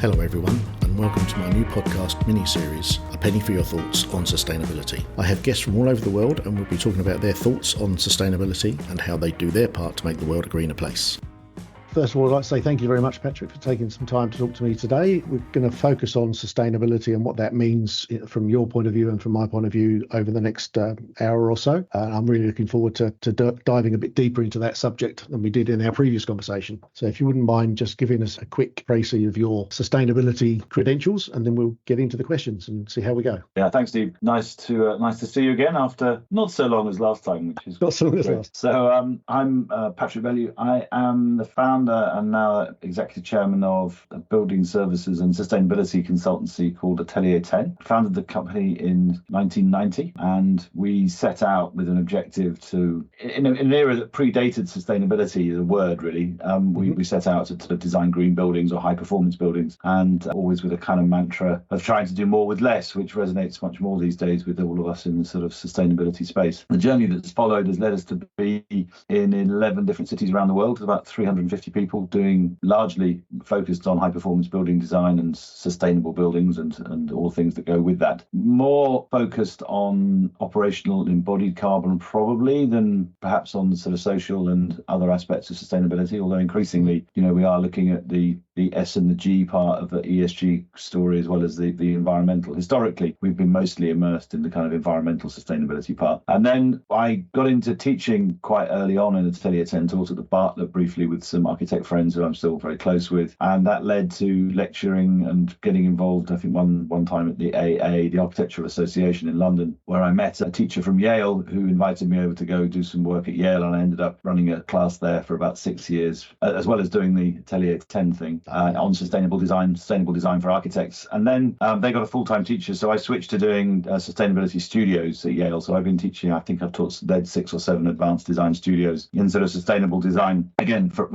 Hello everyone, and welcome to my new podcast mini-series, A Penny for Your Thoughts on Sustainability. I have guests from all over the world and we'll be talking about their thoughts on sustainability and how they do their part to make the world a greener place. First of all, I'd like to say thank you very much, Patrick, for taking some time to talk to me today. We're going to focus on sustainability and what that means from your point of view and from my point of view over the next hour or so. I'm really looking forward to diving a bit deeper into that subject than we did in our previous conversation. So if you wouldn't mind just giving us a quick précis of your sustainability credentials, and then we'll get into the questions and see how we go. Yeah, thanks, Steve. Nice to see you again after not so long as last time, which is not so long as last. So I'm Patrick Bellew. I am the founder and now executive chairman of a building services and sustainability consultancy called Atelier Ten. Founded the company in 1990, and we set out with an objective to, in an era that predated sustainability, the word really, we set out to sort of design green buildings or high performance buildings, and always with a kind of mantra of trying to do more with less, which resonates much more these days with all of us in the sort of sustainability space. The journey that's followed has led us to be in 11 different cities around the world, with about 350 people doing largely focused on high performance building design and sustainable buildings and all things that go with that. More focused on operational embodied carbon probably than perhaps on the sort of social and other aspects of sustainability, although increasingly, we are looking at the S and the G part of the ESG story as well as the environmental. Historically, we've been mostly immersed in the kind of environmental sustainability part. And then I got into teaching quite early on in Atelier Ten, taught at the Bartlett briefly with some architect friends who I'm still very close with. And that led to lecturing and getting involved, I think one time at the AA, the Architectural Association in London, where I met a teacher from Yale who invited me over to go do some work at Yale. And I ended up running a class there for about 6 years, as well as doing the Atelier 10 thing. On sustainable design for architects. And then they got a full-time teacher, so I switched to doing sustainability studios at Yale. So I've been teaching, I think I've led 6 or 7 advanced design studios in sort of sustainable design, again, for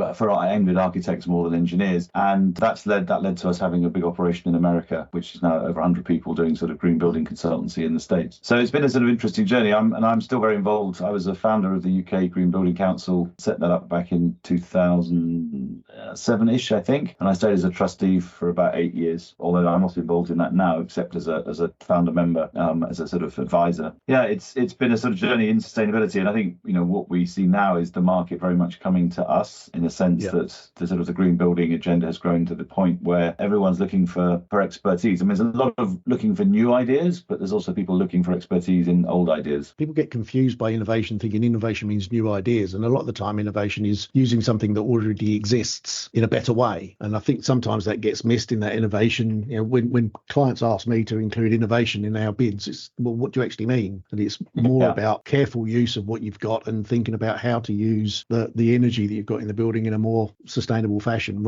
aimed at architects more than engineers. And that led to us having a big operation in America, which is now over 100 people doing sort of green building consultancy in the States. So it's been a sort of interesting journey. I'm still very involved. I was a founder of the UK Green Building Council, set that up back in 2007-ish, I think. And I stayed as a trustee for about 8 years, although I'm not involved in that now, except as a founder member, as a sort of advisor. Yeah, it's been a sort of journey in sustainability. And I think, what we see now is the market very much coming to us in a sense that the sort of the green building agenda has grown to the point where everyone's looking for expertise. I mean, there's a lot of looking for new ideas, but there's also people looking for expertise in old ideas. People get confused by innovation, thinking innovation means new ideas. And a lot of the time, innovation is using something that already exists in a better way. And I think sometimes that gets missed in that innovation. When clients ask me to include innovation in our bids, it's, well, what do you actually mean? And it's more about careful use of what you've got and thinking about how to use the energy that you've got in the building in a more sustainable fashion.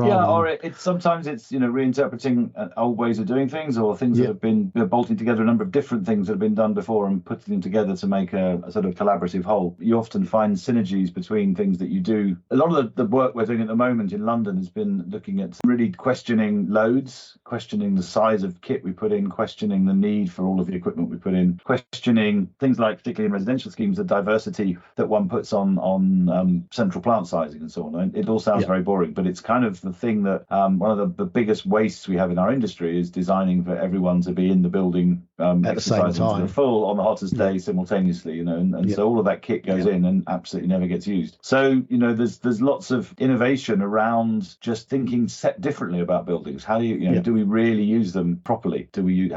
Sometimes it's reinterpreting old ways of doing things, or things that have been bolting together a number of different things that have been done before and putting them together to make a sort of collaborative whole. You often find synergies between things that you do. A lot of the work we're doing at the moment in London has been looking at really questioning loads, questioning the size of kit we put in, questioning the need for all of the equipment we put in, questioning things like, particularly in residential schemes, the diversity that one puts on central plant sizing and so on. And it all sounds very boring, but it's kind of the thing that one of the biggest wastes we have in our industry is designing for everyone to be in the building at the same time, to the full on the hottest day simultaneously, and so all of that kit goes in and absolutely never gets used. So there's lots of innovation around just thinking set differently about buildings. How do do we really use them properly? Can we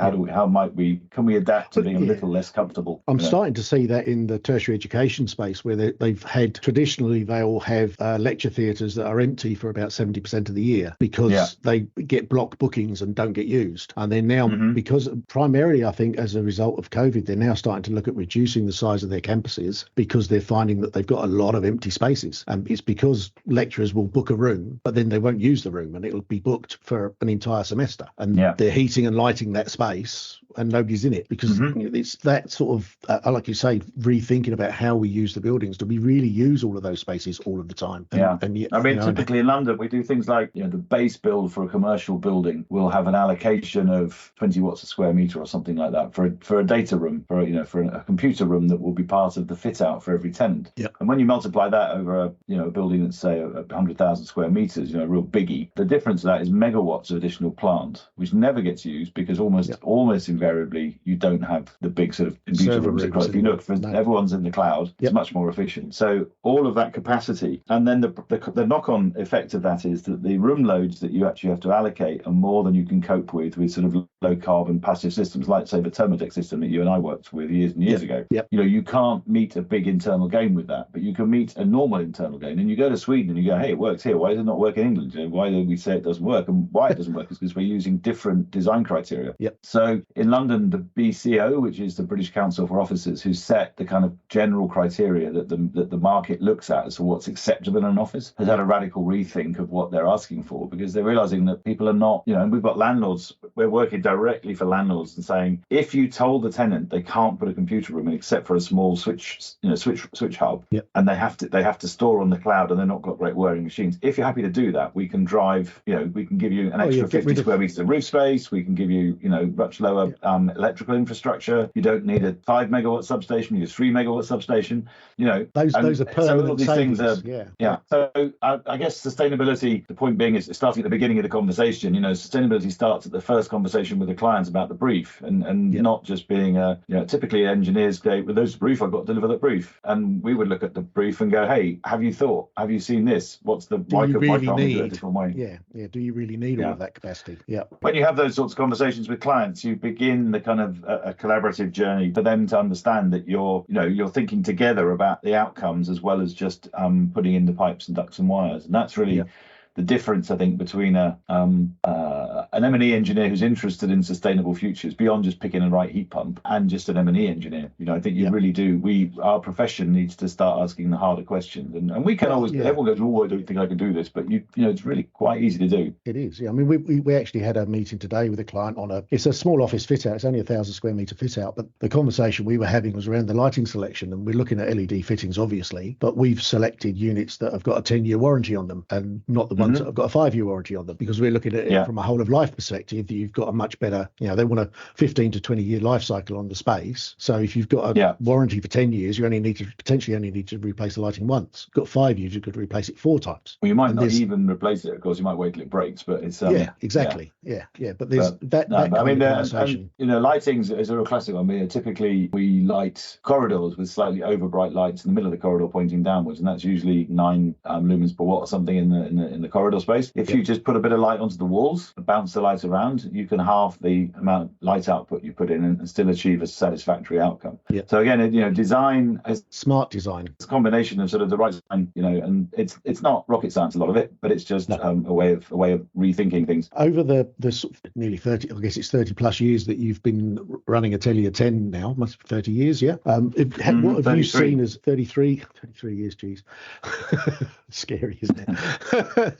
adapt to being a little less comfortable? I'm starting to see that in the tertiary education space, where they've had traditionally they all have lecture theatres that are empty for about 70% of the year because they get block bookings and don't get used. And then now, because primarily I think as a result of COVID, they're now starting to look at reducing the size of their campuses because they're finding that they've got a lot of empty spaces. And it's because lecturers will book a room, but then they won't use the room and it'll be booked for an entire semester. And they're heating and lighting that space and nobody's in it, because it's that sort of, like you say, rethinking about how we use the buildings. Do we really use all of those spaces all of the time? And I mean, typically in London, we do things like, the base build for a commercial building will have an allocation of 20 watts a square meter or something like that for a data room, for a computer room that will be part of the fit out for every tenant. Yep. And when you multiply that over a building that's say 100,000 square meters, a real biggie, the difference to that is megawatts of additional plant, which never gets used because almost invariably you don't have the big sort of computer rooms across. If you look, everyone's in the cloud. It's much more efficient. So all of that capacity, and then the knock-on effect of that is that the room loads that you actually have to allocate are more than you can cope with sort of low carbon passive systems like, say, the Thermodec system that you and I worked with years and years ago. Yep. You can't meet a big internal gain with that, but you can meet a normal internal gain. And you go to Sweden and you go, hey, it works here. Why does it not work in England? Why do we say it doesn't work? And why it doesn't work is because we're using different design criteria. Yep. So in London, the BCO, which is the British Council for Offices, who set the kind of general criteria that the market looks at as to what's acceptable in an office, has had a radical rethink of what they're asking for, because they're realizing that people are not, and we've got landlords, we're working directly for landlords and saying, if you told the tenant they can't put a computer room in except for a small switch hub, and they have to store on the cloud and they're not got great whirring machines, if you're happy to do that, we can we can give you an extra 50 square meters of roof space, we can give you much lower electrical infrastructure, you don't need a 5 megawatt substation, you use 3 megawatt substation, those are permanent so all these savings. things are, so I guess sustainability, the point being, is starting at the beginning of the conversation. Sustainability starts at the first conversation with the clients about the brief, and not just being typically engineers go, with those brief, I've got to deliver that brief, and we would look at the brief and go, hey, have you seen this? What's the why can't we do it a different way? Do you really need all of that capacity? When you have those sorts of conversations with clients, you begin the kind of a collaborative journey for them to understand that you're thinking together about the outcomes as well as just putting in the pipes and ducts and wires, and that's really the difference, I think, between an M&E engineer who's interested in sustainable futures beyond just picking a right heat pump and just an M&E engineer. I think you really do. Our profession needs to start asking the harder questions, and we can always. Everyone goes, "Oh, I don't think I can do this," but it's really quite easy to do. It is. I mean, we actually had a meeting today with a client on it's a small office fit out. It's only 1,000 square meter fit out, but the conversation we were having was around the lighting selection, and we're looking at LED fittings, obviously, but we've selected units that have got a 10-year warranty on them, and not the ones that have got a 5-year warranty on them, because we're looking at it from a whole of life perspective. You've got a much better, they want a 15 to 20 year life cycle on the space. So if you've got a warranty for 10 years, you potentially only need to replace the lighting once. You've got 5 years, you could replace it 4 times. Well, you might not even replace it, of course. You might wait till it breaks, but it's exactly. But there's that kind of conversation. Lighting is a real classic one. I mean, typically we light corridors with slightly over bright lights in the middle of the corridor pointing downwards, and that's usually 9 lumens per watt or something in the corridor space. If you just put a bit of light onto the walls and bounce the light around, you can halve the amount of light output you put in and still achieve a satisfactory outcome. So again, design is smart design. It's a combination of sort of the right design, and it's not rocket science, a lot of it, but it's just a way of rethinking things. Over the sort of nearly 30, I guess it's 30 plus years that you've been running Atelier 10 now, must be 30 years, what have 33. You seen as 33 years, geez. Scary, isn't it?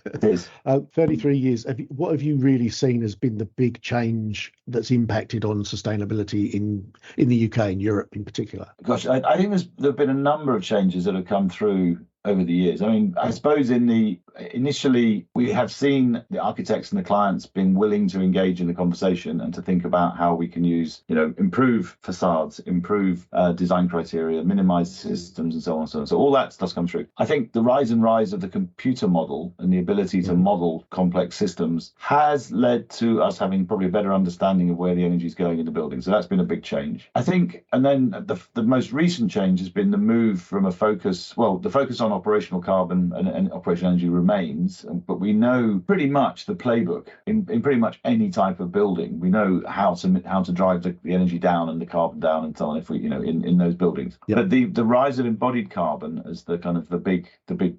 It is. 33 years. What have you really seen has been the big change that's impacted on sustainability in the UK and Europe in particular? Gosh, I think there have been a number of changes that have come through over the years. I mean, I suppose initially we have seen the architects and the clients being willing to engage in the conversation and to think about how we can use, improve facades, improve design criteria, minimize systems, and so on and so on. So all that stuff's come through. I think the rise of the computer model and the ability to model complex systems has led to us having probably a better understanding of where the energy is going in the building. So that's been a big change, I think. And then the most recent change has been the move from the focus on operational carbon and operational energy remains, but we know pretty much the playbook in pretty much any type of building. We know how to drive the energy down and the carbon down and so on, if we in those buildings. But the rise of embodied carbon as the kind of the big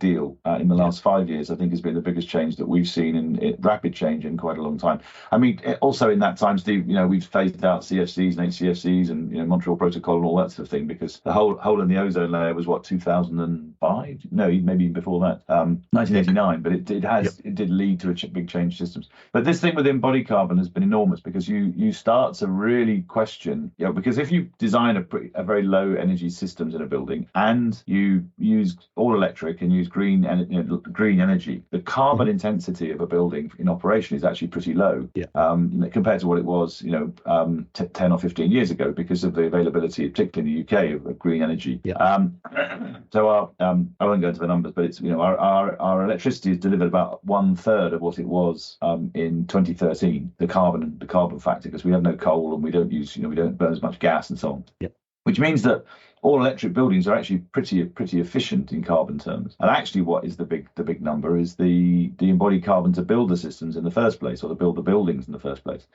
deal in the last 5 years, I think, has been the biggest change that we've seen in rapid change in quite a long time. I mean, also in that time, Steve, we've phased out CFCs and HCFCs and Montreal Protocol and all that sort of thing, because the hole in the ozone layer was 2005 1985. No, maybe before that, 1989. But it did lead to a big change in systems. But this thing with embodied carbon has been enormous, because you start to really question, because if you design a very low energy systems in a building and you use all electric and use green energy, the carbon intensity of a building in operation is actually pretty low compared to what it was 10 or 15 years ago, because of the availability, particularly in the UK, of green energy. So I won't go into the numbers, but it's our electricity is delivered about 1/3 of what it was in 2013. The carbon factor, because we have no coal and we don't use we don't burn as much gas and so on. Which means that all electric buildings are actually pretty efficient in carbon terms. And actually, what is the big number is the embodied carbon to build the systems in the first place, or to build the buildings in the first place.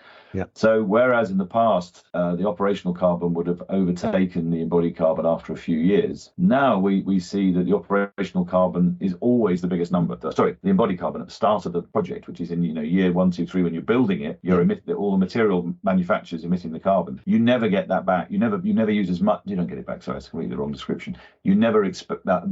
So whereas in the past the operational carbon would have overtaken the embodied carbon after a few years, now we see that the operational carbon is always the biggest number. Sorry, the embodied carbon at the start of the project, which is in year 1, 2, 3 when you're building it, you're emitting all the material manufacturers emitting the carbon. You never get that back. You never use as much. You don't get it back. Sorry, that's completely the wrong description. You never expect that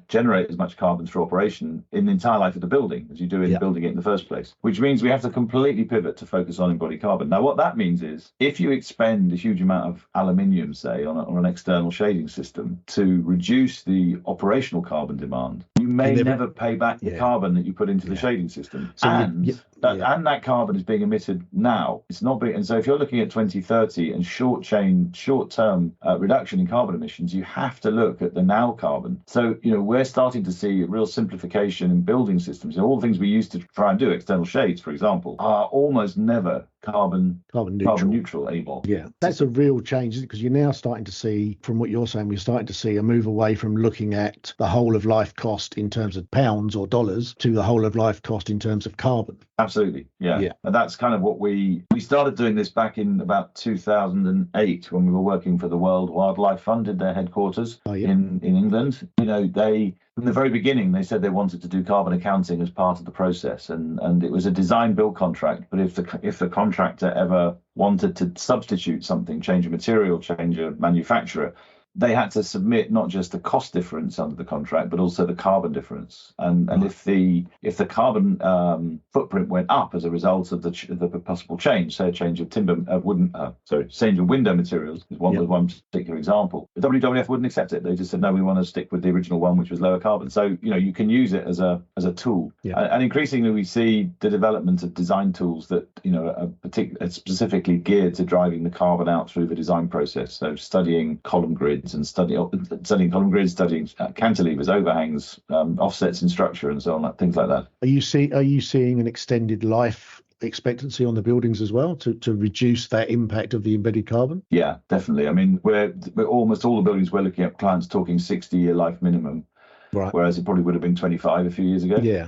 generate as much carbon through operation in the entire life of the building as you do in building it in the first place. Which means we have to completely pivot to focus on embodied carbon. Now, what that means is if you expend a huge amount of aluminium, say, on an external shading system to reduce the operational carbon demand, you may never pay back the carbon that you put into the shading system. So and that carbon is being emitted now. It's not being, and so if you're looking at 2030 and short-term reduction in carbon emissions, you have to look at the now carbon. So we're starting to see a real simplification in building systems. All the things we used to try and do, external shades, for example, are almost never carbon neutral anymore. That's a real change, because you're now starting to see, from what you're saying, we're starting to see a move away from looking at the whole of life cost in terms of pounds or dollars to the whole of life cost in terms of carbon. Absolutely, and that's kind of what we started doing this back in about 2008 when we were working for the World Wildlife Fund at their headquarters in England. They, from the very beginning, they said they wanted to do carbon accounting as part of the process, and it was a design build contract. But if the contractor ever wanted to substitute something, change a material, change a manufacturer, they had to submit not just the cost difference under the contract, but also the carbon difference. And if the carbon footprint went up as a result of the possible change, say a change of change of window materials is one particular example. The WWF wouldn't accept it. They just said, no, we want to stick with the original one, which was lower carbon. So you can use it as a tool. And increasingly we see the development of design tools that are specifically geared to driving the carbon out through the design process. So studying column grids and studying column grids, studying cantilevers, overhangs, offsets in structure, and so on, things like that. Are you seeing an extended life expectancy on the buildings as well to reduce that impact of the embedded carbon? Yeah, definitely. I mean, we're almost all the buildings we're looking at, clients talking 60-year life minimum, whereas it probably would have been 25 a few years ago.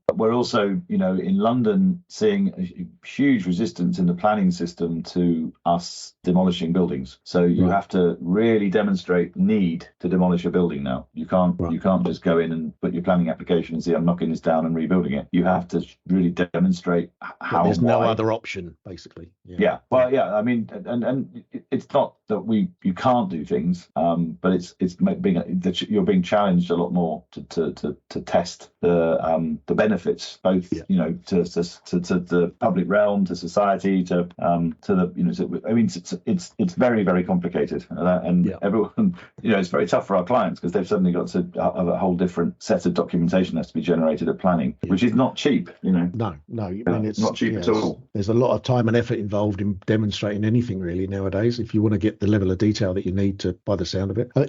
But we're also, in London, seeing a huge resistance in the planning system to us demolishing buildings. So you have to really demonstrate need to demolish a building now. You can't just go in and put your planning application and say, I'm knocking this down and rebuilding it. You have to really demonstrate how. There's no other option, basically. I mean, and it's not that you can't do things, but you're being challenged a lot more to test the benefits, both to the public realm, to society, to the I mean, it's very, very complicated, and everyone, it's very tough for our clients, because they've suddenly got to have a whole different set of documentation has to be generated at planning, which is not cheap. No, I mean, it's not cheap at all. There's a lot of time and effort involved in demonstrating anything really nowadays, if you want to get the level of detail that you need to, by the sound of it. We're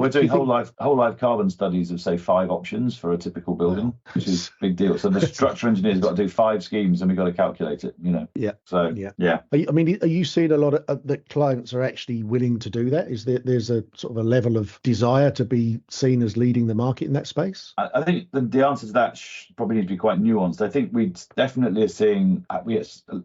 doing whole life carbon studies of, say, 5 options for a typical building, which is a big deal. So the structural engineer's got to do 5 schemes, and we've got to calculate it. Are you seeing a lot of that clients are actually willing to do that? Is there's a sort of a level of desire to be seen as leading the market in that space? I think the answer to that probably needs to be quite nuanced. I think we definitely are seeing a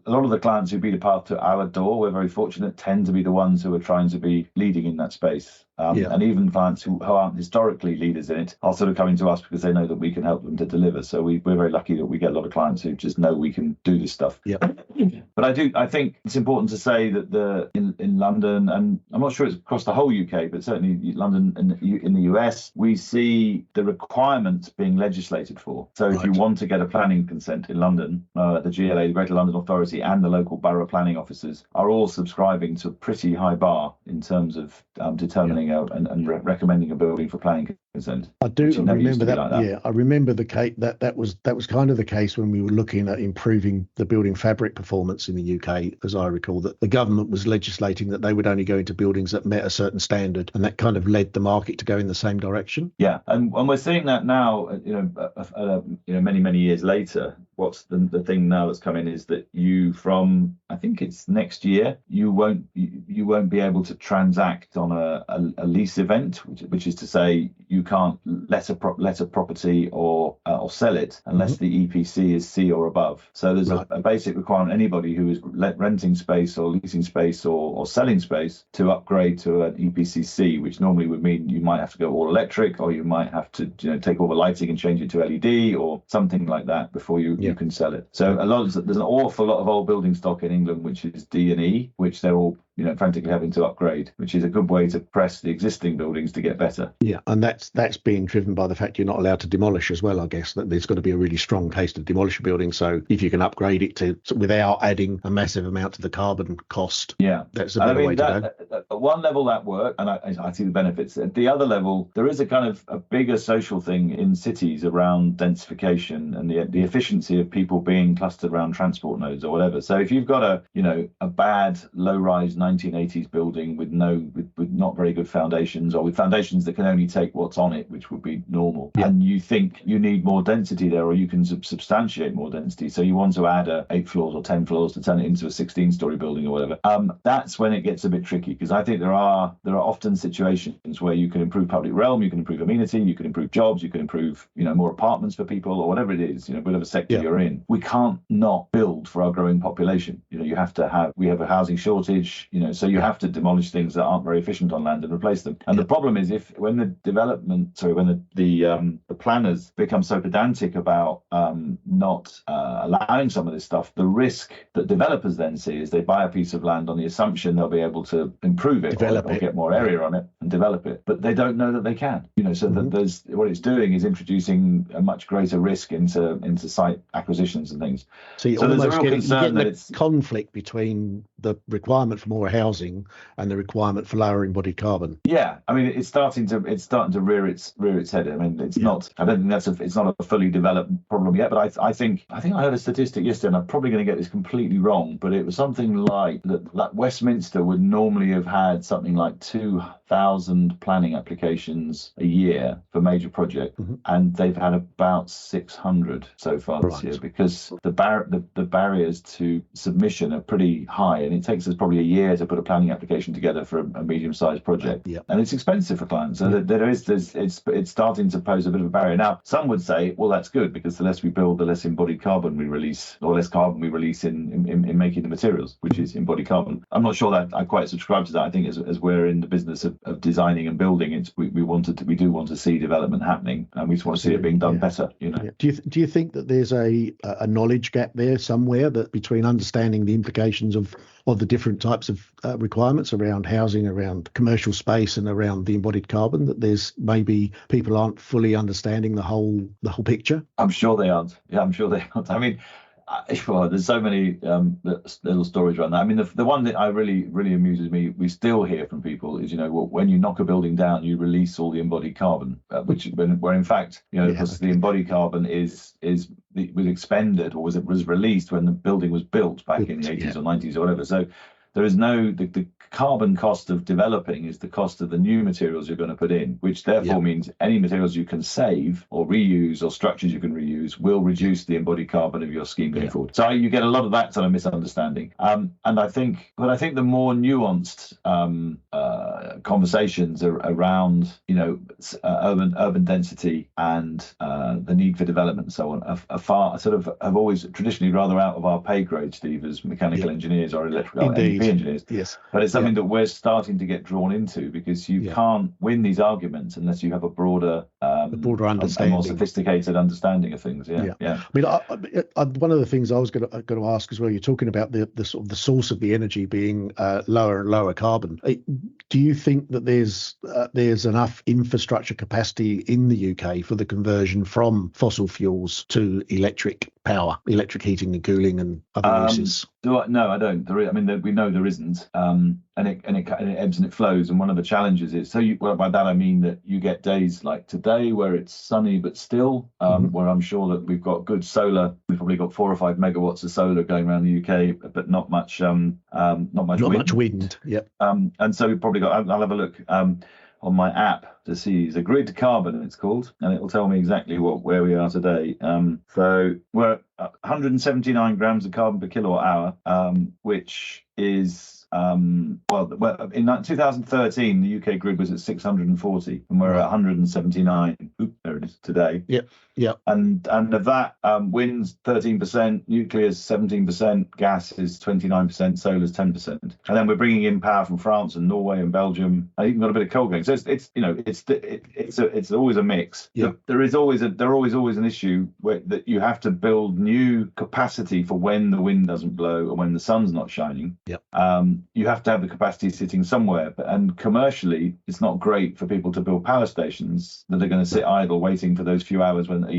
lot of the clients who beat a path to our door, we're very fortunate, tend to be the ones who are trying to be leading in that space. And even clients who aren't historically leaders in it are sort of coming to us because they know that we can help them to deliver. So we're very lucky that we get a lot of clients who just know we can do this stuff. But I think it's important to say that in London, and I'm not sure it's across the whole UK, but certainly London and in the US, we see the requirements being legislated for. So if you want to get a planning consent in London, the GLA, the Greater London Authority, and the local borough planning officers are all subscribing to a pretty high bar in terms of determining and recommending a building for planning consent. I do remember that. Like that. Yeah, I remember the case that was kind of the case when we were looking at improving the building fabric performance in the UK, as I recall, that the government was legislating that they would only go into buildings that met a certain standard, and that kind of led the market to go in the same direction. Yeah, and we're seeing that now. Many years later. What's the thing now that's come in is that from I think it's next year, you won't be able to transact on a lease event, which is to say you can't let a property or sell it unless the EPC is C or above. So there's a basic requirement, anybody who is renting space or leasing space or selling space to upgrade to an EPC C, which normally would mean you might have to go all electric, or you might have to take all the lighting and change it to LED or something like that before you can sell it. So there's an awful lot of old building stock in England which is D and E, which they're all frantically having to upgrade, which is a good way to press the existing buildings to get better. Yeah, and that's being driven by the fact you're not allowed to demolish as well. I guess that there's got to be a really strong case to demolish a building. So if you can upgrade it without adding a massive amount to the carbon cost, that's a better way to go. At one level that works, and I see the benefits. At the other level, there is a kind of a bigger social thing in cities around densification and the efficiency of people being clustered around transport nodes or whatever. So if you've got a bad low-rise 1980s building with not very good foundations, or with foundations that can only take what's on it, which would be normal, and you think you need more density there, or you can substantiate more density, so you want to add 8 floors or 10 floors to turn it into a 16-story building or whatever, that's when it gets a bit tricky, because I think there are often situations where you can improve public realm, you can improve amenity, you can improve jobs, you can improve more apartments for people, or whatever it is, whatever sector you're in. We can't not build for our growing population. We have a housing shortage, so you have to demolish things that aren't very efficient on land and replace them. And the problem is when the planners become so pedantic about not allowing some of this stuff, the risk that developers then see is they buy a piece of land on the assumption they'll be able to improve it or get more area on it and develop it, but they don't know that they can. That what it's doing is introducing a much greater risk into site acquisitions and things. So there's a real concern that it's conflict between the requirement for more housing and the requirement for lower embodied carbon. Yeah, I mean it's starting to rear its head. I mean it's not. I don't think it's not a fully developed problem yet. But I think I heard a statistic yesterday, and I'm probably going to get this completely wrong, but it was something like that Westminster would normally have had something like 2,000 planning applications a year for major projects, and they've had about 600 so far this year, because the barriers to submission are pretty high, and it takes us probably a year to put a planning application together for a medium-sized project, and it's expensive for clients. So it's starting to pose a bit of a barrier. Now, some would say, well, that's good, because the less we build, the less embodied carbon we release, or less carbon we release in making the materials, which is embodied carbon. I'm not sure that I quite subscribe to that. I think as we're in the business of designing and building, we do want to see development happening, and we just want to see it being done better. Do you think that there's a knowledge gap there somewhere, that between understanding the implications of the different types of requirements around housing, around commercial space, and around the embodied carbon, that there's maybe people aren't fully understanding the whole picture? I'm sure they aren't. Yeah, I'm sure they aren't. I mean, there's so many little stories around that. I mean, the one that I really amuses me, we still hear from people, is when you knock a building down, you release all the embodied carbon, where in fact, because the embodied carbon was expended, or was released when the building was built back in the 80s or 90s or whatever. So there is the carbon cost of developing is the cost of the new materials you're going to put in, which therefore means any materials you can save or reuse, or structures you can reuse, will reduce the embodied carbon of your scheme going forward. So you get a lot of that sort of misunderstanding. And I think the more nuanced conversations around urban density and the need for development and so on are have always traditionally rather out of our pay grade, Steve, as mechanical engineers or electrical MEP engineers. Yes. But it's something that we're starting to get drawn into, because you can't win these arguments unless you have a broader understanding, a more sophisticated understanding of things. Yeah. I mean, one of the things I was going to ask as well, you're talking about the sort of the source of the energy being lower and lower carbon. Do you think that there's enough infrastructure capacity in the UK for the conversion from fossil fuels to electric power, electric heating and cooling and other uses? No, I don't. We know there isn't, and it ebbs and it flows. And one of the challenges is, by that I mean that you get days like today where it's sunny but still, where I'm sure that we've got good solar. We've probably got 4 or 5 megawatts of solar going around the UK, but not much wind. Yep. And so we've probably got. I'll have a look on my app to see. It's a grid carbon, it's called, and it will tell me exactly where we are today. So we're at 179 grams of carbon per kilowatt hour, which is in 2013 the UK grid was at 640, and we're at 179. There it is today. Yeah. And of that, wind's 13%, nuclear is 17%, gas is 29%, solar's 10%, and then we're bringing in power from France and Norway and Belgium. I even got a bit of coal going. So it's always a mix. Yeah. There is always an issue that you have to build new capacity for when the wind doesn't blow or when the sun's not shining. Yeah. You have to have the capacity sitting somewhere, and commercially, it's not great for people to build power stations that are going to sit idle waiting for those few hours when they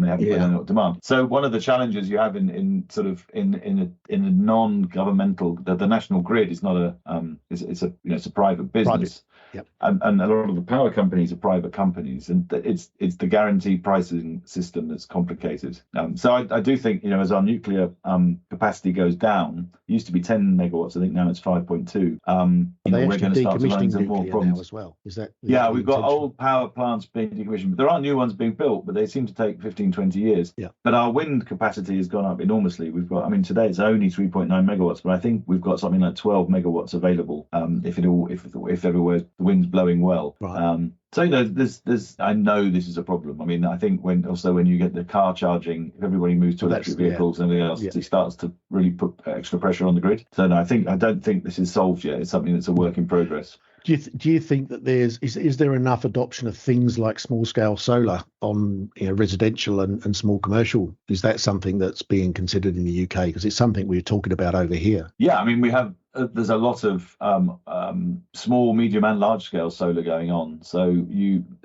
haven't got demand. So one of the challenges you have in a non-governmental, the national grid is not it's a private business. Yep. And a lot of the power companies are private companies, and it's the guaranteed pricing system that's complicated. So I do think, as our nuclear capacity goes down, it used to be 10 megawatts, I think now it's 5.2. We're going to start to run into more problems now as well. Is that we've got old power plants being decommissioned. There are new ones being built, but they seem to take 15, 20 years. Yeah. But our wind capacity has gone up enormously. We've got, today it's only 3.9 megawatts, but I think we've got something like 12 megawatts available if everywhere the wind's blowing well. Right. So there's I know this is a problem. I think when you get the car charging, if everybody moves to electric vehicles and everything else, it starts to really put extra pressure on the grid. So no, I don't think this is solved yet. It's something that's a work in progress. Do you think that is there enough adoption of things like small scale solar on residential and small commercial? Is that something that's being considered in the UK? Because it's something we're talking about over here. Yeah, we have. There's a lot of small, medium, and large scale solar going on. So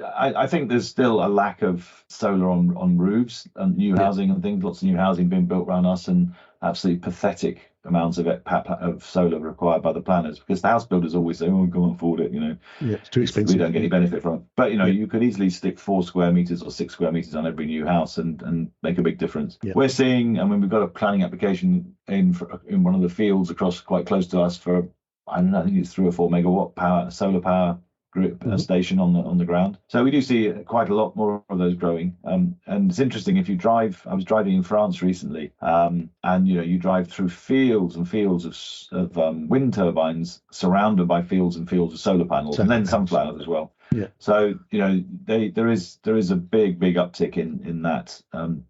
I think there's still a lack of solar on roofs and new housing and things. Lots of new housing being built around us, and absolutely pathetic amounts of solar required by the planners, because the house builders always say, we can't afford it, it's too expensive, we don't get any benefit from it. But you could easily stick 4 square meters or 6 square meters on every new house and make a big difference. We're seeing, we've got a planning application in one of the fields quite close to us for, I think it's 3 or 4 megawatt solar power station on the ground. So we do see quite a lot more of those growing. And it's interesting, if you drive, I was driving in France recently, and you drive through fields and fields of wind turbines surrounded by fields and fields of solar panels, and then sunflowers as well. Yeah. So there is a big uptick in that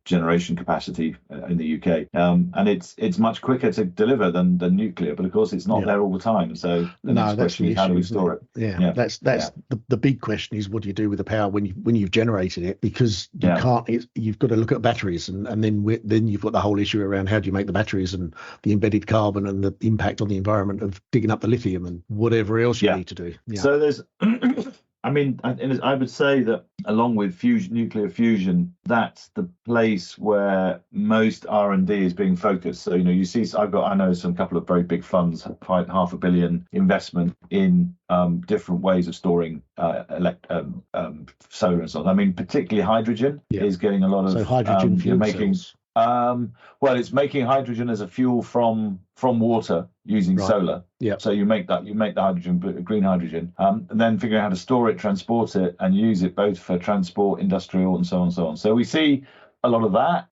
generation capacity in the UK, and it's much quicker to deliver than nuclear, but of course it's not there all the time. So the next question is, how do we store it? Yeah. That's the big question is, what do you do with the power when you've generated it? Because you can't. You've got to look at batteries, and then you've got the whole issue around how do you make the batteries and the embedded carbon and the impact on the environment of digging up the lithium and whatever else you need to do. Yeah. So there's. I would say that along with nuclear fusion, that's the place where most R&D is being focused. So you see, I know some couple of very big funds, $500 million investment in different ways of storing solar and so on. Particularly hydrogen is getting a lot of. So hydrogen fuel cells. It's making hydrogen as a fuel from water using solar. Yeah. So you make the hydrogen, green hydrogen, and then figuring out how to store it, transport it, and use it both for transport, industrial, and so on and so on. So we see a lot of that.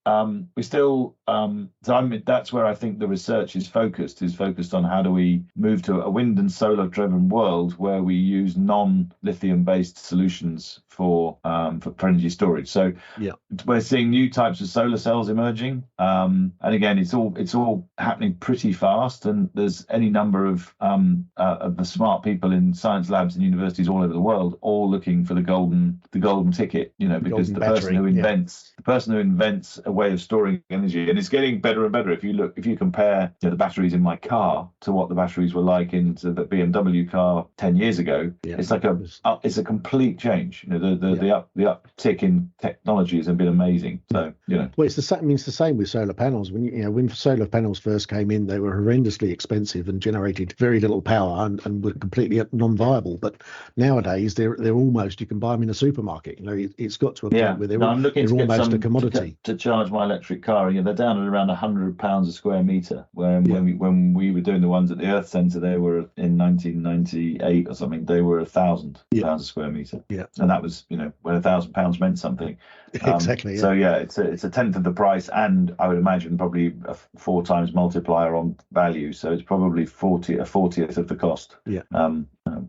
We still, that's where I think the research is focused on how do we move to a wind and solar driven world where we use non-lithium based solutions for energy storage. So we're seeing new types of solar cells emerging, and again, it's all happening pretty fast. And there's any number of the smart people in science labs and universities all over the world, all looking for the golden ticket. Because the person who invents a way of storing energy, and it's getting better and better. If you compare the batteries in my car to what the batteries were like in the BMW car 10 years ago, it's like it's a complete change. The uptick in technology has been amazing. So well, it's the same. It's the same with solar panels. When solar panels first came in, they were horrendously expensive and generated very little power and were completely non-viable. But nowadays they're almost, you can buy them in a supermarket. It's got to a point where they're almost a commodity. To charge my electric car, they're down at around £100 a square metre. When we were doing the ones at the Earth Centre, they were in 1998 or something. They were £1,000 a square metre. Yeah, and that was when £1,000 meant something. Exactly. So it's a tenth of the price, and I would imagine probably a 4 times multiplier on value. So it's probably a 40th of the cost. Yeah.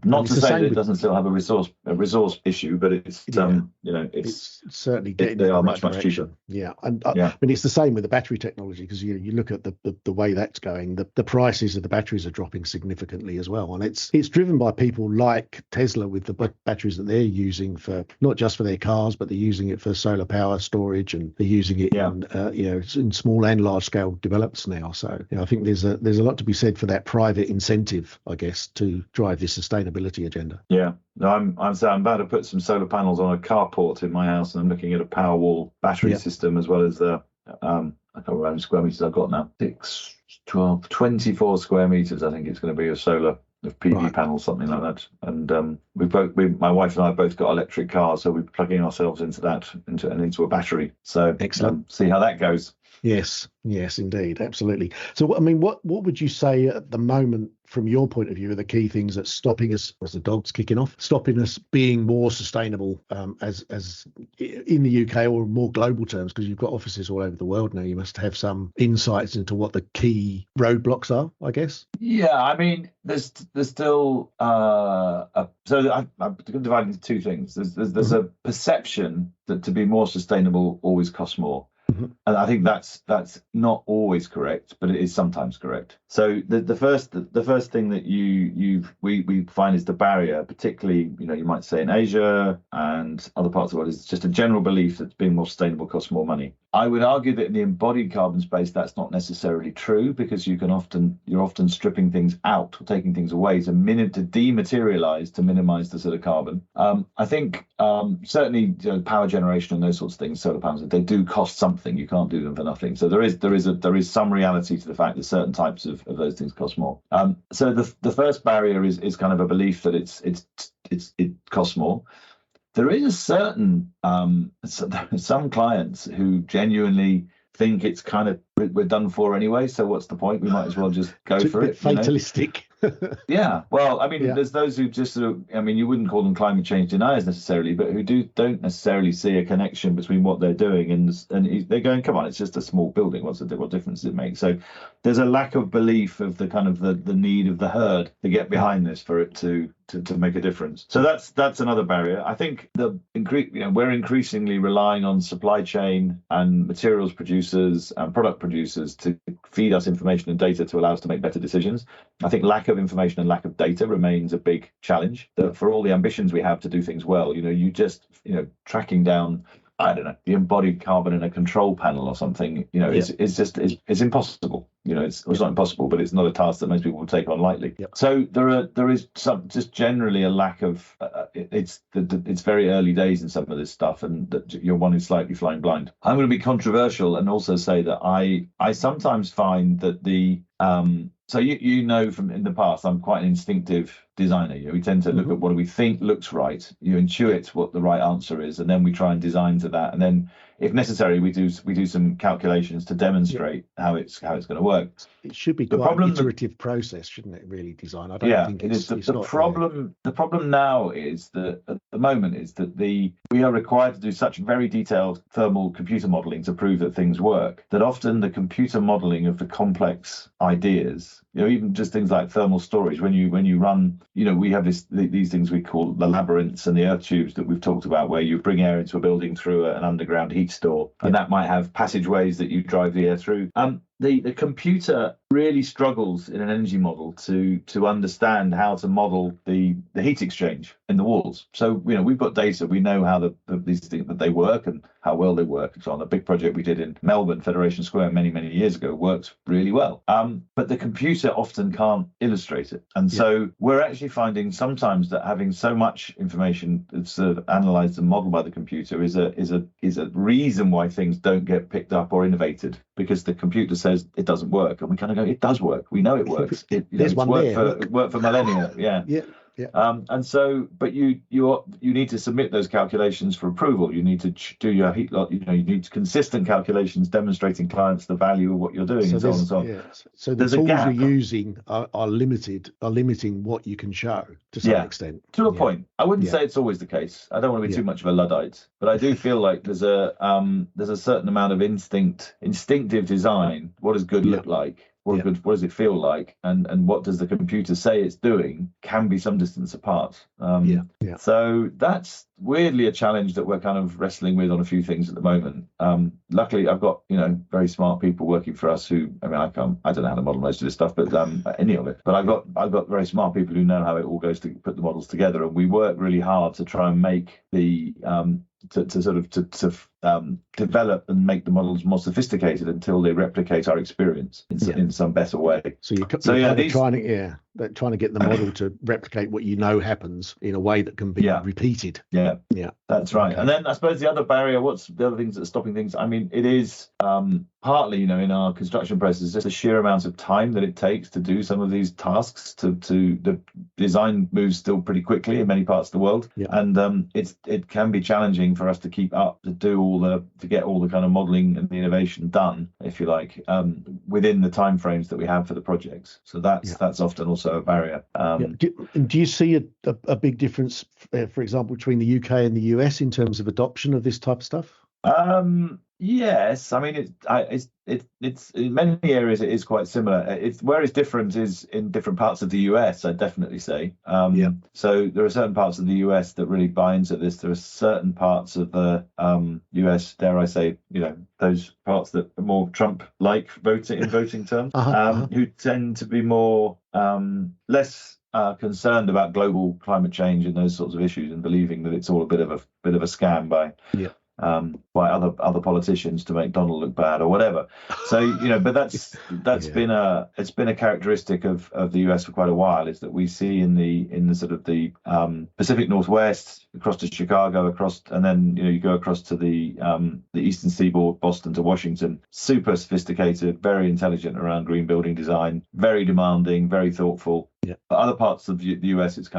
Not to say that it doesn't still have a resource issue, but it's it's certainly they are much cheaper. Yeah, and I mean, it's the same with the battery technology, because you look at the way that's going. The prices of the batteries are dropping significantly as well, and it's driven by people like Tesla with the batteries that they're using for not just for their cars, but they're using it for solar power storage, and they're using it in small and large scale developments now. So I think there's a lot to be said for that private incentive, I guess, to drive this sustainability agenda. Yeah. No, I'm about to put some solar panels on a carport in my house, and I'm looking at a Powerwall battery system as well as I can't remember how many square meters I've got now. 6, 12, 24 square meters. I think it's going to be a solar PV panels, something like that. And my wife and I both got electric cars, so we're plugging ourselves into a battery. So excellent. See how that goes. Yes, indeed, absolutely. So, I mean, what would you say at the moment, from your point of view, are the key things that's stopping us, as the dog's kicking off, stopping us being more sustainable as in the UK or more global terms? Because you've got offices all over the world now. You must have some insights into what the key roadblocks are, I guess. Yeah, I mean, there's still so I'm dividing into two things. There's a perception that to be more sustainable always costs more. Mm-hmm. And I think that's not always correct, but it is sometimes correct. So the first thing that we find is the barrier, particularly you might say in Asia and other parts of the world, is just a general belief that being more sustainable costs more money. I would argue that in the embodied carbon space, that's not necessarily true, because you're often stripping things out or taking things away to dematerialize to minimize the sort of carbon. I think certainly power generation and those sorts of things, solar panels, they do cost something. You can't do them for nothing. So there is some reality to the fact that certain types of those things cost more. So the first barrier is kind of a belief that it costs more. There is a certain some clients who genuinely think it's kind of we're done for anyway, so what's the point? We might as well just go for it. Fatalistic. Yeah. Well, I mean, there's those who just sort of, I mean, you wouldn't call them climate change deniers necessarily, but who don't necessarily see a connection between what they're doing and they're going, come on, it's just a small building. What difference does it make? So there's a lack of belief of the kind of the need of the herd to get behind this for it to make a difference. So that's another barrier. I think we're increasingly relying on supply chain and materials producers and product producers to feed us information and data to allow us to make better decisions. I think lack of information and lack of data remains a big challenge. That for all the ambitions we have to do things well, you just tracking down, I don't know, the embodied carbon in a control panel or something, it's impossible. It's not impossible, but it's not a task that most people will take on lightly. Yep. So there is some just generally a lack of it's very early days in some of this stuff, and that your one is slightly flying blind. I'm going to be controversial and also say that I sometimes find that so from in the past, I'm quite an instinctive designer. We tend to look at what we think looks right. You intuit what the right answer is, and then we try and design to that. And then, if necessary, we do some calculations to demonstrate how it's going to work. It should be quite an iterative process, shouldn't it? Really, design. I don't think it is. The problem now is that the moment is that we are required to do such very detailed thermal computer modeling to prove that things work, that often the computer modeling of the complex ideas, even just things like thermal storage, when you run, we have these things we call the labyrinths and the earth tubes that we've talked about, where you bring air into a building through an underground heat store, and that might have passageways that you drive the air through. The computer really struggles in an energy model to understand how to model the heat exchange in the walls. So we've got data, we know how these things that they work and how well they work. So on a big project we did in Melbourne, Federation Square, many years ago, works really well. But the computer often can't illustrate it, and so we're actually finding sometimes that having so much information that's sort of analysed and modelled by the computer is a reason why things don't get picked up or innovated, because the computer says it doesn't work, and we kind of go, it does work. We know it works. It's worked for millennia. And so, but you need to submit those calculations for approval. You need to do your heat lot. You need consistent calculations demonstrating clients the value of what you're doing, and so on and so on. Yeah. So the tools you're using are limiting what you can show to some extent. To a point. I wouldn't say it's always the case. I don't want to be too much of a Luddite, but I do feel like there's a certain amount of instinctive design. What does good look like? What does it feel like, and what does the computer say it's doing, can be some distance apart. So that's weirdly a challenge that we're kind of wrestling with on a few things at the moment. Luckily, I've got very smart people working for us who, I don't know how to model most of this stuff, but any of it. But I've got very smart people who know how it all goes to put the models together, and we work really hard to try and make the develop and make the models more sophisticated until they replicate our experience in some better way. So you're trying to get the model to replicate what happens in a way that can be repeated. That's right. Okay. And then I suppose the other barrier, what's the other things that are stopping things? It is partly, in our construction process, just the sheer amount of time that it takes to do some of these tasks. To the design moves still pretty quickly in many parts of the world, and it can be challenging for us to keep up, to get all the kind of modelling and the innovation done, if you like, within the timeframes that we have for the projects. So that's often also a barrier. Do you see a big difference, for example, between the UK and the US in terms of adoption of this type of stuff? Yes, it's in many areas it is quite similar. Where it's different is in different parts of the US, I'd definitely say. So there are certain parts of the US that really buy into this. There are certain parts of the US, dare I say, those parts that are more Trump-like voting terms, who tend to be more less concerned about global climate change and those sorts of issues, and believing that it's all a bit of a scam by other politicians to make Donald look bad or whatever. So but that's been a characteristic of the US for quite a while, is that we see in the sort of the Pacific Northwest, across to Chicago, and then you go across to the Eastern Seaboard, Boston to Washington, super sophisticated, very intelligent around green building design, very demanding, very thoughtful. But other parts of the US, it's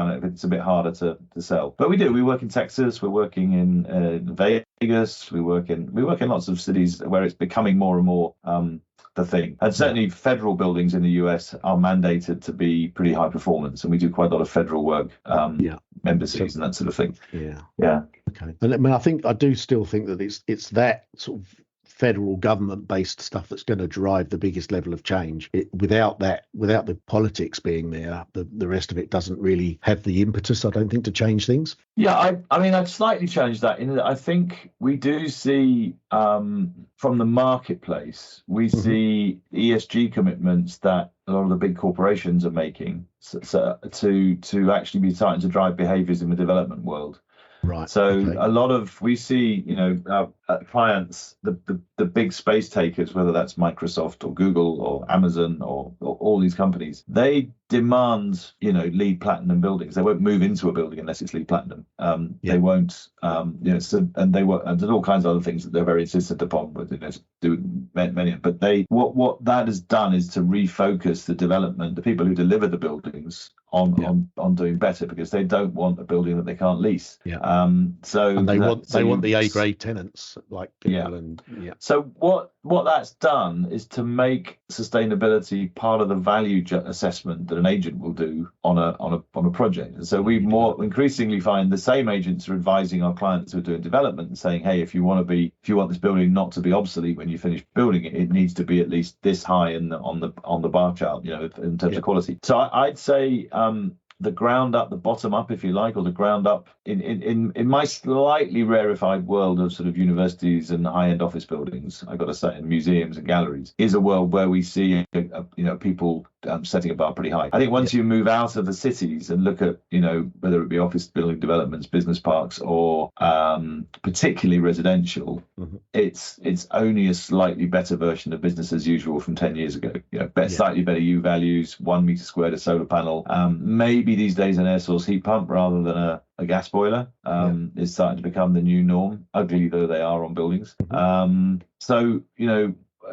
a bit harder to sell. But we work in Texas, we're working in Vegas, we work in lots of cities where it's becoming more and more the thing. And certainly federal buildings in the US are mandated to be pretty high performance, and we do quite a lot of federal work, embassies and that sort of thing. Okay. And I do still think that it's that sort of federal government based stuff that's going to drive the biggest level of change. Without the politics being there, the rest of it doesn't really have the impetus, I don't think, to change things. I'd slightly challenge that in that I think we do see from the marketplace, we see ESG commitments that a lot of the big corporations are making to actually be starting to drive behaviours in the development world. Right. So a lot of, we see, our clients, the big space takers, whether that's Microsoft or Google or Amazon or all these companies, they demand, LEED platinum buildings. They won't move into a building unless it's LEED platinum. They won't, and there's all kinds of other things that they're very insistent upon, but do many. But what that has done is to refocus the development, the people who deliver the buildings, on doing better, because they don't want a building that they can't lease. So and they want the A grade tenants like people. So what that's done is to make sustainability part of the value assessment that an agent will do on a project. And so we more increasingly find the same agents are advising our clients who are doing development and saying, hey, if you want this building not to be obsolete when you finish building it, it needs to be at least this high on the bar chart, in terms of quality. So I'd say the ground up, the bottom up, if you like, or the ground up in my slightly rarefied world of sort of universities and high-end office buildings, I've got to say, and museums and galleries, is a world where we see people setting a bar pretty high. I think once you move out of the cities and look at whether it be office building developments, business parks, or particularly residential, it's only a slightly better version of business as usual from 10 years ago. Slightly better U values, 1 meter squared a solar panel, maybe these days an air source heat pump rather than a gas boiler is starting to become the new norm, ugly though they are on buildings. So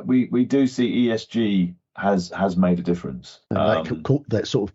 we do see ESG has made a difference. That sort of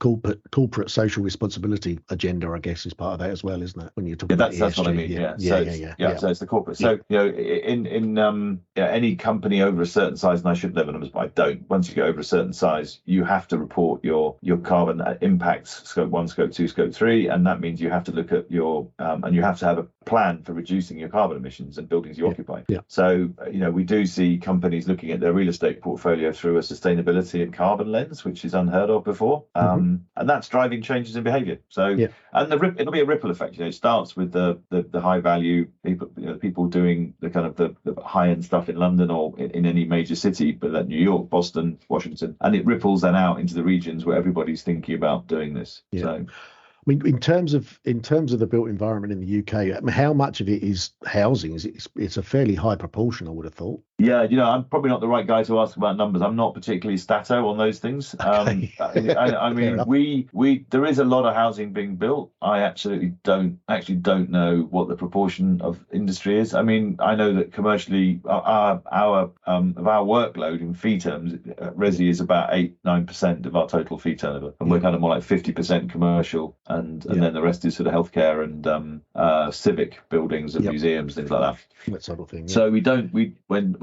corporate social responsibility agenda, I guess, is part of that as well, isn't it? When you're talking about ESG, that's what I mean. So it's the corporate. So in any company over a certain size, and I should know the numbers, but I don't. Once you get over a certain size, you have to report your carbon impacts, scope 1, scope 2, scope 3, and that means you have to look at your and you have to have a plan for reducing your carbon emissions and buildings you occupy. So we do see companies looking at their real estate portfolio through a sustainability and carbon lens, which is unheard of before, and that's driving changes in behaviour. So and it'll be a ripple effect. It starts with the high value people doing the kind of the high end stuff in London or in any major city, but that New York, Boston, Washington, and it ripples then out into the regions where everybody's thinking about doing this. So I mean, in terms of the built environment in the UK, I mean, how much of it is housing? It's a fairly high proportion, I would have thought. Yeah, I'm probably not the right guy to ask about numbers. I'm not particularly stato on those things. Okay. I mean, we there is a lot of housing being built. I absolutely don't know what the proportion of industry is. I mean, I know that commercially, our workload in fee terms, resi is about 8-9% of our total fee turnover, and we're kind of more like 50% commercial, and then the rest is sort of healthcare and civic buildings and museums, things like that sort of thing. So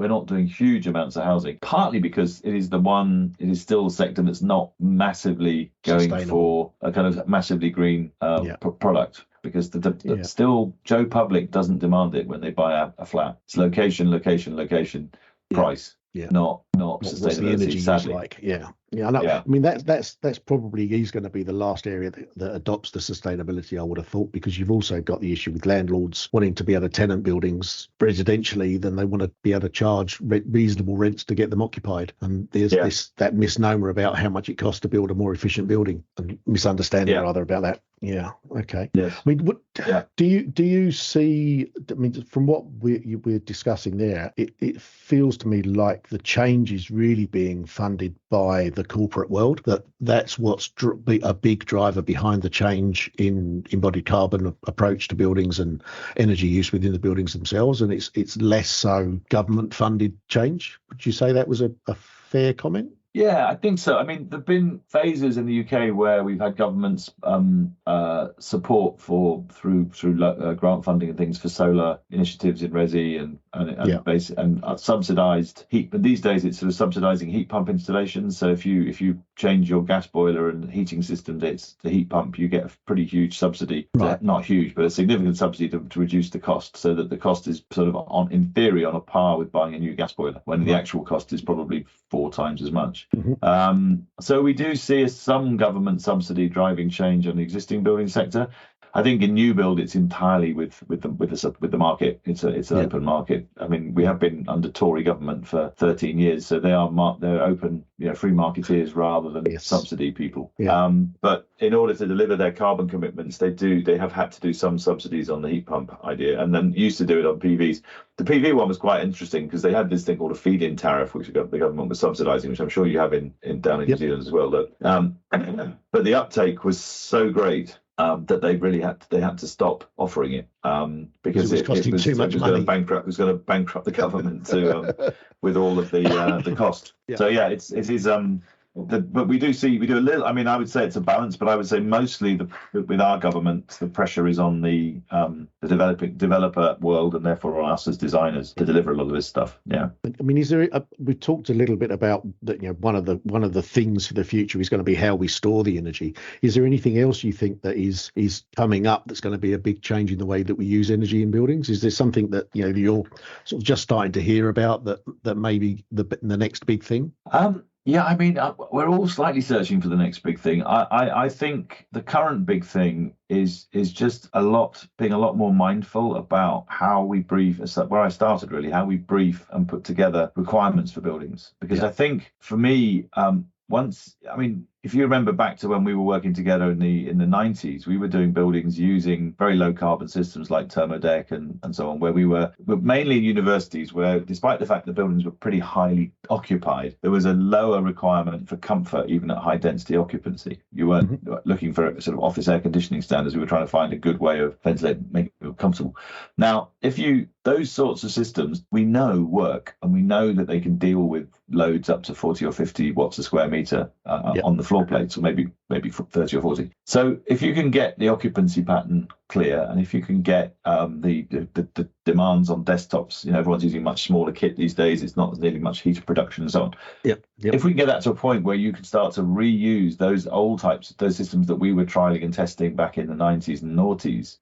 we're not doing huge amounts of housing, partly because it is still a sector that's not massively going for a kind of massively green product, because still Joe Public doesn't demand it when they buy a flat. It's location, price, not sustainability, sadly. Like. I know. I mean, that's probably is going to be the last area that adopts the sustainability, I would have thought, because you've also got the issue with landlords wanting to be able to tenant buildings residentially, then they want to be able to charge reasonable rents to get them occupied. And there's that misnomer about how much it costs to build a more efficient building, and misunderstanding rather about that. Yeah. Okay. Yes. I mean, do you see? I mean, from what we're discussing there, it feels to me like the change is really being funded by the corporate world. That's what's a big driver behind the change in embodied carbon approach to buildings and energy use within the buildings themselves, and it's less so government funded change. Would you say that was a fair comment? Yeah, I think so. I mean, there've been phases in the UK where we've had government's support through grant funding and things for solar initiatives in resi and subsidised heat. But these days, it's sort of subsidising heat pump installations. So if you change your gas boiler and heating system to the heat pump, you get a pretty huge subsidy. Right. Not huge, but a significant subsidy to reduce the cost, so that the cost is sort of in theory on a par with buying a new gas boiler, when the actual cost is probably 4 times as much. So we do see some government subsidy driving change on the existing building sector. I think in new build, it's entirely with the market. It's an open market. I mean, we have been under Tory government for 13 years, so they're open, free marketeers rather than subsidy people. But in order to deliver their carbon commitments, they have had to do some subsidies on the heat pump idea, and then used to do it on PVs. The PV one was quite interesting because they had this thing called a feed-in tariff, which the government was subsidising, which I'm sure you have down in New Zealand as well. But the uptake was so great that they really had to stop offering it because it was costing too much money. It was going to bankrupt the government with all of the cost. So it is But we do a little. I mean, I would say it's a balance, but I would say mostly with our government, the pressure is on the developer world, and therefore on us as designers to deliver a lot of this stuff. Yeah. I mean, is there? We talked a little bit about that. One of the things for the future is going to be how we store the energy. Is there anything else you think that is coming up that's going to be a big change in the way that we use energy in buildings? Is there something that you're sort of just starting to hear about that maybe the next big thing? Yeah, I mean, we're all slightly searching for the next big thing. I think the current big thing is just being a lot more mindful about how we brief, where I started really, how we brief and put together requirements for buildings. Because I think for me, if you remember back to when we were working together in the 90s, we were doing buildings using very low carbon systems like thermodeck and so on, where we were mainly universities where, despite the fact the buildings were pretty highly occupied, there was a lower requirement for comfort even at high density occupancy. You weren't looking for sort of office air conditioning standards. We were trying to find a good way of ventilating, making people comfortable. Now, those sorts of systems we know work, and we know that they can deal with loads up to 40 or 50 watts a square meter on the floor plates, or maybe 30 or 40. So if you can get the occupancy pattern clear, and if you can get the demands on desktops, everyone's using much smaller kit these days, it's not nearly much heater production and so on. If we can get that to a point where you can start to reuse those those systems that we were trialing and testing back in the 90s and noughties,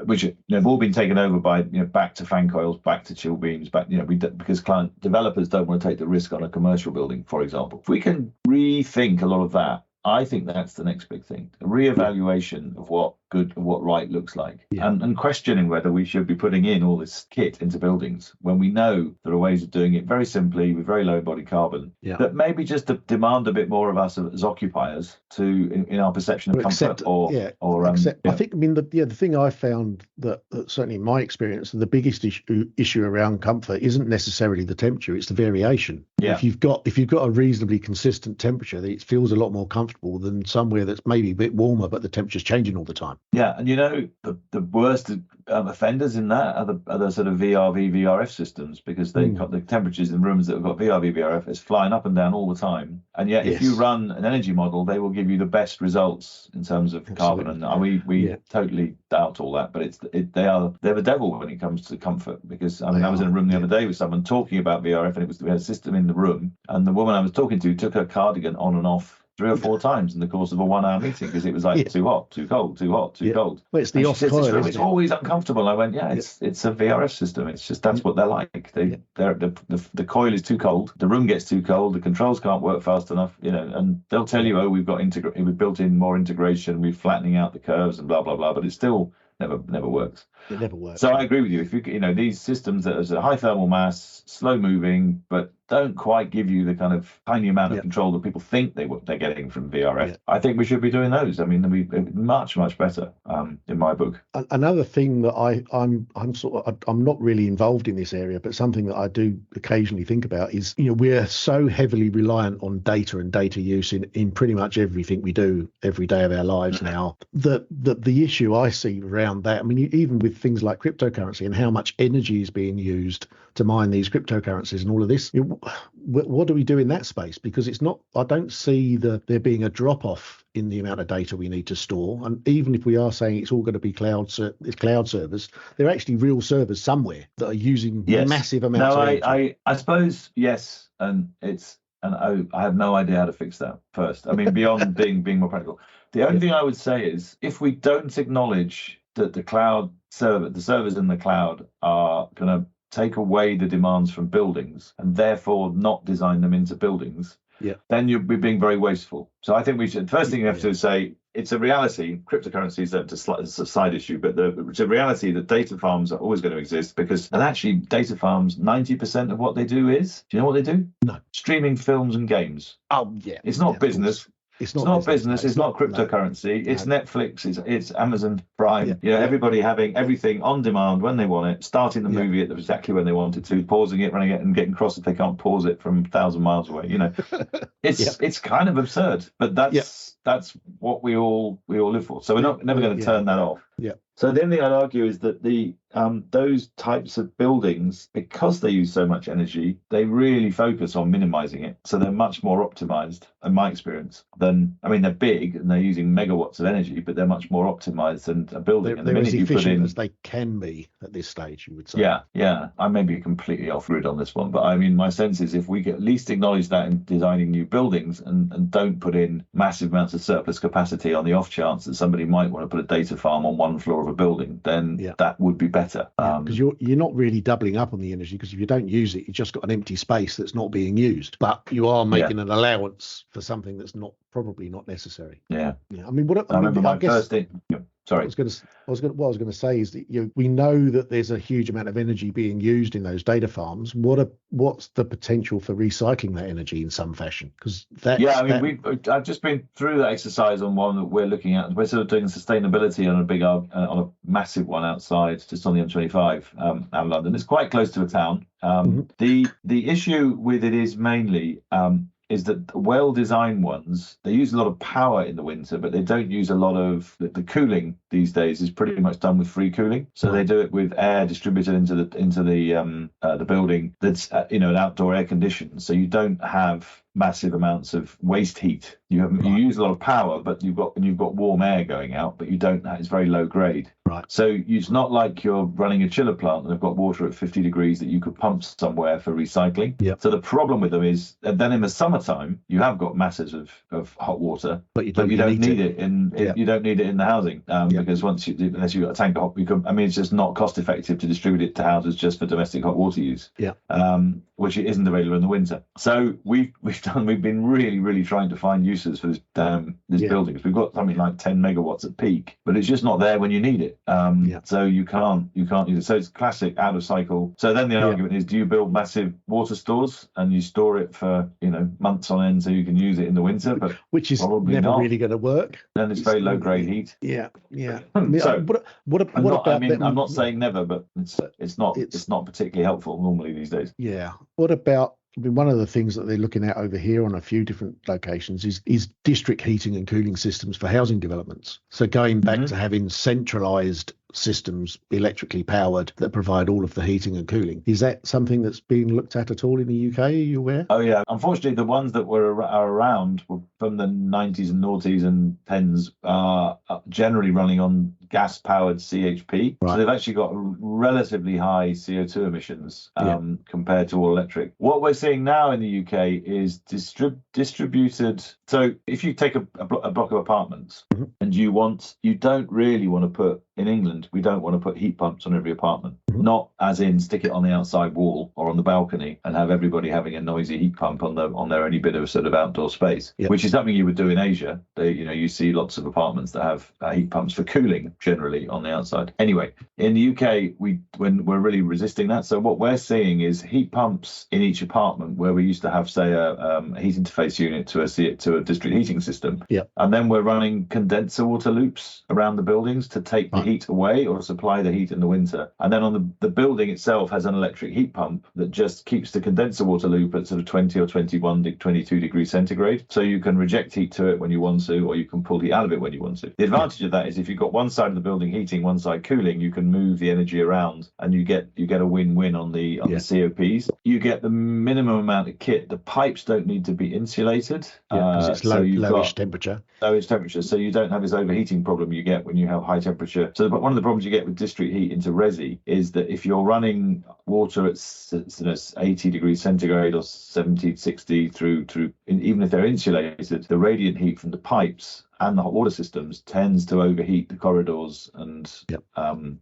which have all been taken over by back to fan coils, back to chill beams, because client developers don't want to take the risk on a commercial building, for example. If we can rethink a lot of that, I think that's the next big thing. A reevaluation of what good and what right looks like, and questioning whether we should be putting in all this kit into buildings when we know there are ways of doing it very simply with very low embodied carbon that maybe just demand a bit more of us as occupiers in our perception of comfort I think, the thing I found that certainly in my experience, the biggest issue around comfort isn't necessarily the temperature, it's the variation. If you've got a reasonably consistent temperature, it feels a lot more comfortable than somewhere that's maybe a bit warmer but the temperature's changing all the time. Yeah, and the worst offenders in that are the sort of VRV, VRF systems, because they've got the temperatures in rooms that have got VRV, VRF is flying up and down all the time. And yet, if you run an energy model, they will give you the best results in terms of carbon. And we totally doubt all that, but they're the devil when it comes to comfort. Because I was in a room the other day with someone talking about VRF, and we had a system in the room, and the woman I was talking to took her cardigan on and off 3 or 4 times in the course of a 1-hour meeting because it was like too hot, too cold, too hot, too cold. Well, it's the off coil. It's always uncomfortable. I went, it's a VRF system. It's just that's what they're like. The coil is too cold, the room gets too cold, the controls can't work fast enough, and they'll tell you, we've built in more integration, we're flattening out the curves and blah blah blah, but it still never works. It never works. So I agree with you. If these systems that are a high thermal mass, slow moving, but don't quite give you the kind of tiny amount of control that people think they're getting from VRF. I think we should be doing those. I mean, they'll be much better in my book. Another thing that I'm not really involved in this area, but something that I do occasionally think about is we're so heavily reliant on data and data use in pretty much everything we do every day of our lives now. The issue I see around that, I mean, even with things like cryptocurrency and how much energy is being used to mine these cryptocurrencies and all of this, what do we do in that space? Because I don't see there being a drop off in the amount of data we need to store. And even if we are saying it's all going to be cloud servers, there are actually real servers somewhere that are using massive amounts of energy. I suppose yes, and I have no idea how to fix that first. I mean, beyond being more practical, the only thing I would say is if we don't acknowledge that the servers in the cloud are going to take away the demands from buildings and therefore not design them into buildings, then you'll be being very wasteful. So I think first thing you have to say, it's a reality. Cryptocurrency is a side issue, but it's a reality that data farms are always going to exist and actually data farms, 90% of what they do do you know what they do? No. Streaming films and games. Oh, yeah. It's not business. It's not business. It's not cryptocurrency. No. It's Netflix. It's Amazon Prime. Everybody having everything on demand when they want it, starting the movie at exactly when they want it to, pausing it, running it, and getting cross if they can't pause it from 1,000 miles away. It's kind of absurd, but that's what we all live for. So we're never going to turn that off. Yeah. So the only thing I'd argue is that those types of buildings, because they use so much energy, they really focus on minimizing it. So they're much more optimized, in my experience, they're big and they're using megawatts of energy, but they're much more optimized than a building. They're as efficient as they can be at this stage, you would say. Yeah. I may be completely off grid on this one, but I mean, my sense is if we at least acknowledge that in designing new buildings and don't put in massive amounts of surplus capacity on the off chance that somebody might want to put a data farm on one floor of a building, then that would be better. Because you're not really doubling up on the energy, because if you don't use it, you've just got an empty space that's not being used, but you are making an allowance for something that's probably not necessary. Yeah. I mean, what I guess. Sorry. What I was going to say is that we know that there's a huge amount of energy being used in those data farms. What's the potential for recycling that energy in some fashion? Because I've just been through that exercise on one that we're looking at. We're sort of doing sustainability on a massive one outside, just on the M25 out of London. It's quite close to a town. The issue with it is mainly is that well-designed ones, they use a lot of power in the winter, but they don't use a lot of the cooling these days is pretty much done with free cooling. So they do it with air distributed into the building that's an outdoor air conditioned. So you don't have massive amounts of waste heat. You use a lot of power, but you've got warm air going out, but you don't. It's very low grade. Right. So it's not like you're running a chiller plant and they've got water at 50 degrees that you could pump somewhere for recycling. Yep. So the problem with them is then in the summertime you have got masses of hot water, but you don't need it you don't need it in the housing because unless you've got a tank of hot, it's just not cost effective to distribute it to houses just for domestic hot water use. Yeah. Which it isn't available in the winter. So we've been really, really trying to find uses for this building. We've got something like 10 megawatts at peak, but it's just not there when you need it. So you can't use it. So it's classic out of cycle. So then the argument is, do you build massive water stores and you store it for months on end so you can use it in the winter? But which is never really going to work. Then it's very low grade heat. Yeah. So I'm not saying never, but it's not particularly helpful normally these days. Yeah. What about? One of the things that they're looking at over here on a few different locations is district heating and cooling systems for housing developments. So going back to having centralised systems, electrically powered, that provide all of the heating and cooling. Is that something that's being looked at all in the UK? Are you aware? Oh yeah. Unfortunately, the ones that are around from the 90s and noughties and 10s are generally running on gas-powered CHP. Right. So they've actually got relatively high CO2 emissions compared to all electric. What we're seeing now in the UK is distributed. So if you take a block of apartments and you don't really want to put, in England, we don't want to put heat pumps on every apartment. Not as in stick it on the outside wall or on the balcony and have everybody having a noisy heat pump on their only bit of sort of outdoor space, which is something you would do in Asia. You see lots of apartments that have heat pumps for cooling generally on the outside. Anyway, in the UK, we're really resisting that. So what we're seeing is heat pumps in each apartment, where we used to have, say, a heat interface unit to a district heating system. Yeah. And then we're running condenser water loops around the buildings to take the heat away or supply the heat in the winter. And then on the building itself has an electric heat pump that just keeps the condenser water loop at sort of 20 or 22 degrees centigrade. So you can reject heat to it when you want to, or you can pull heat out of it when you want to. The advantage of that is if you've got one side of the building heating, one side cooling, you can move the energy around and you get a win-win on the COPs. You get the minimum amount of kit. The pipes don't need to be insulated. Because it's lowish temperature. Lowish temperature. So you don't have this overheating problem you get when you have high temperature. So one of the problems you get with district heat into resi is that if you're running water at 80 degrees centigrade or 70, 60 through, even if they're insulated, the radiant heat from the pipes and the hot water systems tends to overheat the corridors and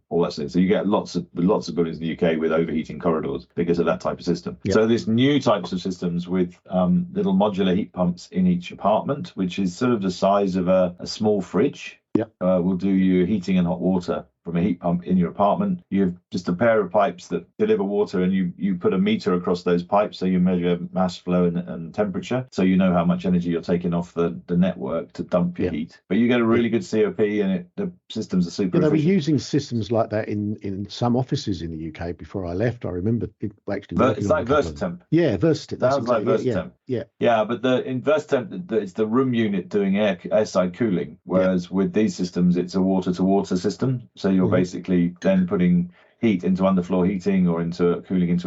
all that stuff. So you get lots of buildings in the UK with overheating corridors because of that type of system. Yep. So there's new types of systems with little modular heat pumps in each apartment, which is sort of the size of a small fridge. Will do your heating and hot water from a heat pump in your apartment. You have just a pair of pipes that deliver water, and you put a meter across those pipes, so you measure mass flow and temperature, so you know how much energy you're taking off the network to dump your heat. But you get a really good COP, and the systems are super they were efficient. using systems like that in some offices in the UK before I left. I remember it actually it's like Versatemp. Yeah, Versatemp. That was like Versatemp. Yeah, but in Versatemp, it's the room unit doing airside cooling, whereas with these systems, it's a water-to-water system. So you're basically then putting heat into underfloor heating or into a cooling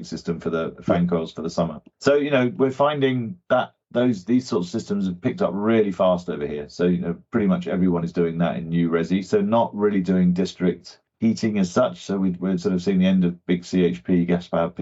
system for the fan coils for the summer. So, we're finding that these sorts of systems have picked up really fast over here. So, pretty much everyone is doing that in new resi. So not really doing district heating as such. So we're sort of seeing the end of big CHP, gas-powered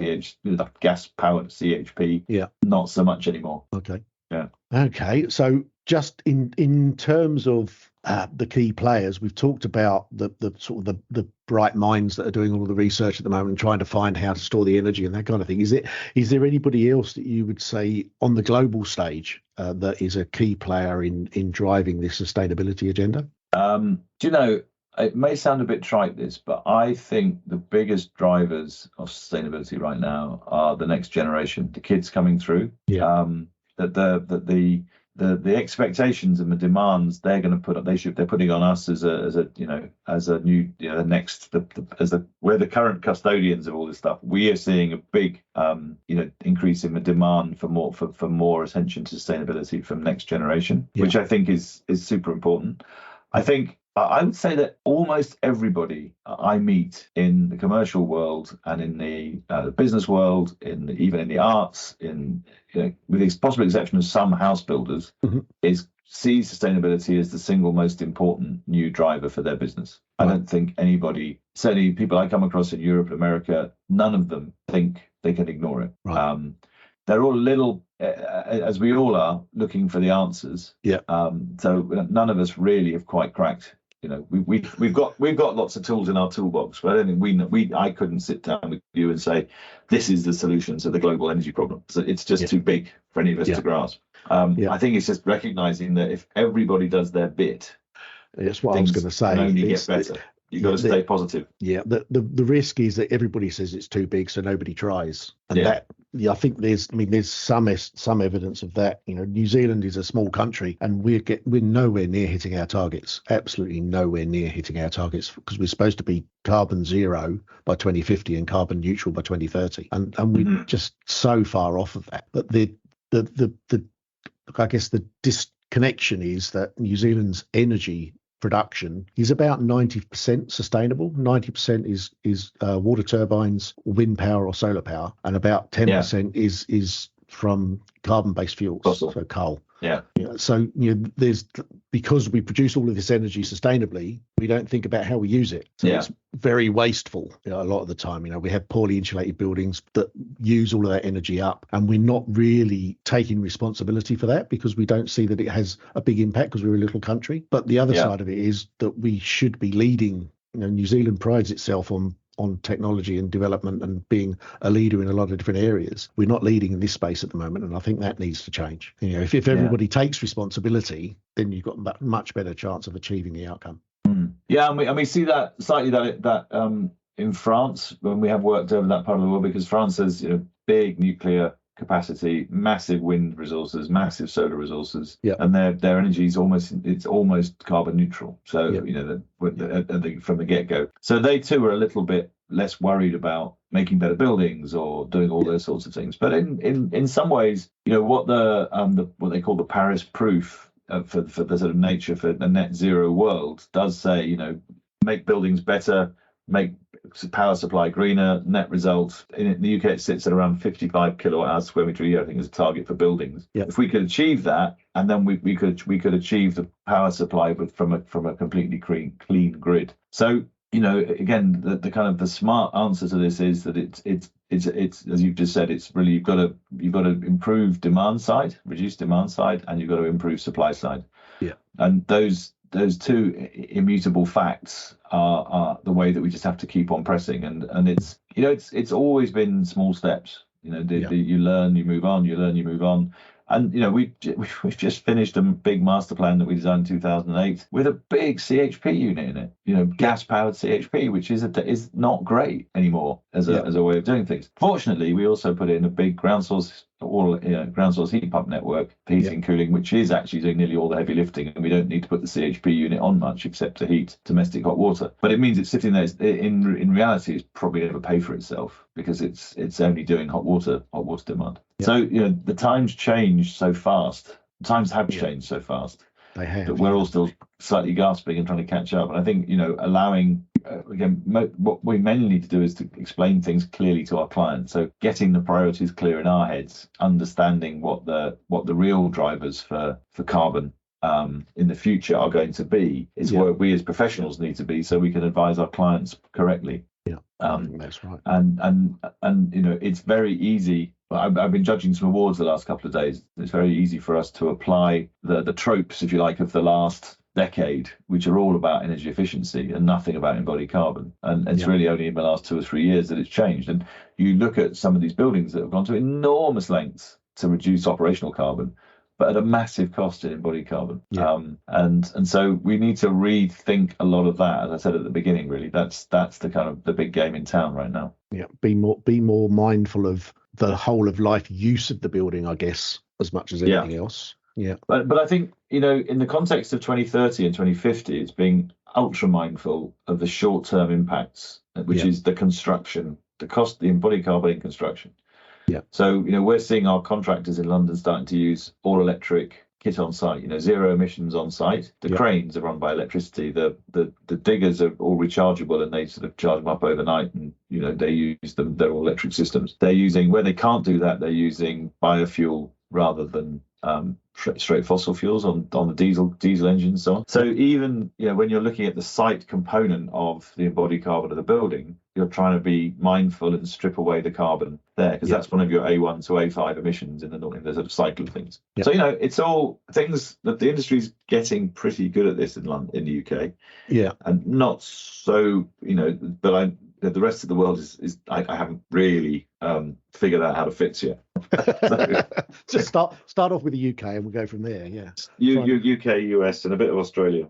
CHP. Yeah. Not so much anymore. Okay. Yeah. Okay. So just in terms of the key players, we've talked about the sort of the bright minds that are doing all the research at the moment and trying to find how to store the energy and that kind of thing. Is there anybody else that you would say on the global stage that is a key player in driving this sustainability agenda? It may sound a bit trite, this, but I think the biggest drivers of sustainability right now are the next generation, the kids coming through. Yeah. The expectations and the demands they're going to put up, they're putting on us as a new we're the current custodians of all this stuff. We are seeing a big increase in the demand for more attention to sustainability from next generation, which I think is super important. I would say that almost everybody I meet in the commercial world and in the business world, even in the arts, with the possible exception of some house builders, sees sustainability as the single most important new driver for their business. I don't think anybody, certainly people I come across in Europe, America, none of them think they can ignore it. Right. They're all a little, as we all are, looking for the answers. Yeah. So none of us really have quite cracked. We've got lots of tools in our toolbox, but I don't think I couldn't sit down with you and say this is the solution to the global energy problem. So it's just too big for any of us to grasp. I think it's just recognizing that if everybody does their bit, that's what I was going to say. Can only get better. You've got to stay positive. Yeah, the risk is that everybody says it's too big, so nobody tries. And I think there's some evidence of that. New Zealand is a small country, and we're nowhere near hitting our targets. Absolutely nowhere near hitting our targets, because we're supposed to be carbon zero by 2050 and carbon neutral by 2030, and we're just so far off of that. But the I guess the disconnection is that New Zealand's energy production is about 90% sustainable. 90% is water turbines, wind power or solar power, and about 10% is from carbon-based fuels, so coal. So there's, because we produce all of this energy sustainably, we don't think about how we use it. So it's very wasteful. A lot of the time, we have poorly insulated buildings that use all of that energy up, and we're not really taking responsibility for that because we don't see that it has a big impact because we're a little country. But the other side of it is that we should be leading. New Zealand prides itself on technology and development and being a leader in a lot of different areas. We're not leading in this space at the moment, and I think that needs to change. If everybody takes responsibility, then you've got a much better chance of achieving the outcome. Yeah, and we see that slightly that in France when we have worked over that part of the world, because France has big nuclear capacity, massive wind resources, massive solar resources, and their energy is almost carbon neutral. So from the get-go, so they too are a little bit less worried about making better buildings or doing all those sorts of things. But in some ways, what what they call the Paris proof for the sort of nature for the net zero world does say, make buildings better, make power supply greener. Net result in the UK, it sits at around 55 kilowatt hours square meter a year, I think, is a target for buildings. If we could achieve that, and then we could achieve the power supply from a completely clean grid. So again, the kind of the smart answer to this is that it's as you've just said, it's really you've got to improve demand side, reduce demand side, and you've got to improve supply side. And those two immutable facts are the way that we just have to keep on pressing. And it's always been small steps. You learn, you move on, you learn, you move on. And we've just finished a big master plan that we designed in 2008 with a big CHP unit in it. Gas powered CHP, which is not great anymore as a way of doing things. Fortunately, we also put in a big ground source heat pump network, heating and cooling, which is actually doing nearly all the heavy lifting, and we don't need to put the CHP unit on much except to heat domestic hot water. But it means it's sitting there. In reality, it's probably never pay for itself because it's only doing hot water demand. Yeah. So the times change so fast. The times have changed so fast. They have. That we're all still slightly gasping and trying to catch up. And I think allowing again, what we mainly need to do is to explain things clearly to our clients. So getting the priorities clear in our heads, understanding what the real drivers for carbon in the future are going to be is where we as professionals need to be, so we can advise our clients correctly. That's right. And it's very easy. I've been judging some awards the last couple of days. It's very easy for us to apply the tropes, if you like, of the last decade, which are all about energy efficiency and nothing about embodied carbon. And it's really only in the last 2 or 3 years that it's changed. And you look at some of these buildings that have gone to enormous lengths to reduce operational carbon, but at a massive cost in embodied carbon. And so we need to rethink a lot of that. As I said at the beginning, really, that's the kind of the big game in town right now. Yeah, be more mindful of the whole of life use of the building, I guess, as much as anything else. Yeah. But I think, in the context of 2030 and 2050, it's being ultra mindful of the short-term impacts, which is the construction, the cost, the embodied carbon in construction. Yeah. So, we're seeing our contractors in London starting to use all electric kit on site, zero emissions on site. The cranes are run by electricity. The diggers are all rechargeable, and they sort of charge them up overnight, and they use them. They're all electric systems. They're using, where they can't do that, they're using biofuel rather than straight fossil fuels on the diesel engines and so on. So even when you're looking at the site component of the embodied carbon of the building, you're trying to be mindful and strip away the carbon there, because that's one of your A1 to A5 emissions in the sort of cycle of things. So it's all things that the industry's getting pretty good at this in the UK. And not so but the rest of the world is I haven't really figured out how to fix yet. So, just start off with the UK and we'll go from there. UK, US, and a bit of Australia.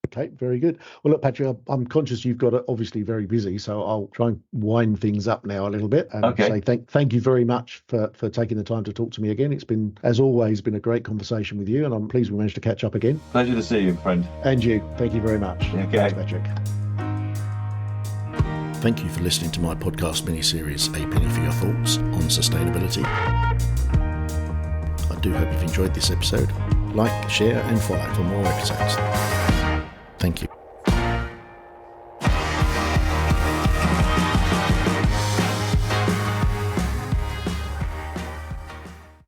Okay, very good. Well, look, Patrick, I'm conscious you've got obviously very busy, so I'll try and wind things up now a little bit and say thank you very much for taking the time to talk to me again. It's been, as always, a great conversation with you, and I'm pleased we managed to catch up again. Pleasure to see you, friend. And you. Thank you very much. Okay. Thanks, Patrick. Thank you for listening to my podcast mini-series, A Penny for Your Thoughts on Sustainability. I do hope you've enjoyed this episode. Like, share and follow for more episodes. Thank you.